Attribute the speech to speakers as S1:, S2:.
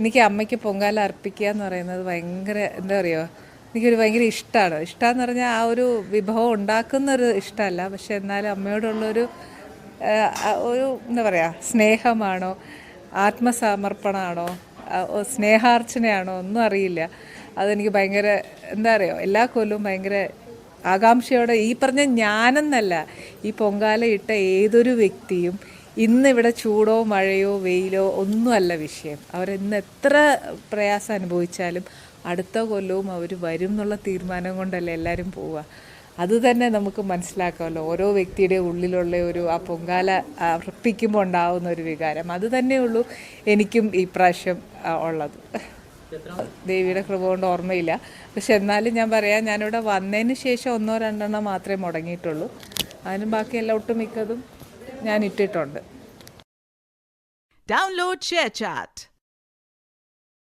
S1: എനിക്ക് അമ്മയ്ക്ക് പൊങ്കാല അർപ്പിക്കുക എന്ന് പറയുന്നത് ഭയങ്കര എന്താ പറയുക, എനിക്കൊരു ഭയങ്കര ഇഷ്ടമെന്ന് പറഞ്ഞാൽ ആ ഒരു വിഭവം ഉണ്ടാക്കുന്നൊരു ഇഷ്ടമല്ല, പക്ഷെ എന്നാലും അമ്മയോടുള്ളൊരു ഒരു എന്താ പറയുക, സ്നേഹമാണോ ആത്മസമർപ്പണമാണോ സ്നേഹാർച്ചനയാണോ ഒന്നും അറിയില്ല. അതെനിക്ക് ഭയങ്കര എന്താ പറയുക, എല്ലാ കൊല്ലവും ഭയങ്കര ആകാംക്ഷയോടെ, ഈ പറഞ്ഞ ഞാനെന്നല്ല, ഈ പൊങ്കാല ഇട്ട ഏതൊരു വ്യക്തിയും ഇന്നിവിടെ ചൂടോ മഴയോ വെയിലോ ഒന്നുമല്ല വിഷയം. അവരിന്ന് എത്ര പ്രയാസം അനുഭവിച്ചാലും അടുത്ത കൊല്ലവും അവർ വരും എന്നുള്ള തീരുമാനം കൊണ്ടല്ലേ എല്ലാവരും പോവുക. അത് തന്നെ നമുക്ക് മനസ്സിലാക്കാമല്ലോ, ഓരോ വ്യക്തിയുടെ ഉള്ളിലുള്ള ഒരു ആ പൊങ്കാല അർപ്പിക്കുമ്പോൾ ഉണ്ടാകുന്ന ഒരു വികാരം. അത് തന്നെയുള്ളൂ എനിക്കും ഈ പ്രാവശ്യം ഉള്ളത്. ദേവിയുടെ കൃപ കൊണ്ട് ഓർമ്മയില്ല. പക്ഷെ എന്നാലും ഞാൻ പറയാം, ഞാനിവിടെ വന്നതിന് ശേഷം 1-2 മാത്രമേ മുടങ്ങിയിട്ടുള്ളൂ. അതിനും ബാക്കിയെല്ലാം ഒട്ടുമിക്കതും ഞാൻ ഇട്ടിട്ടുണ്ട്.
S2: Download ShareChat.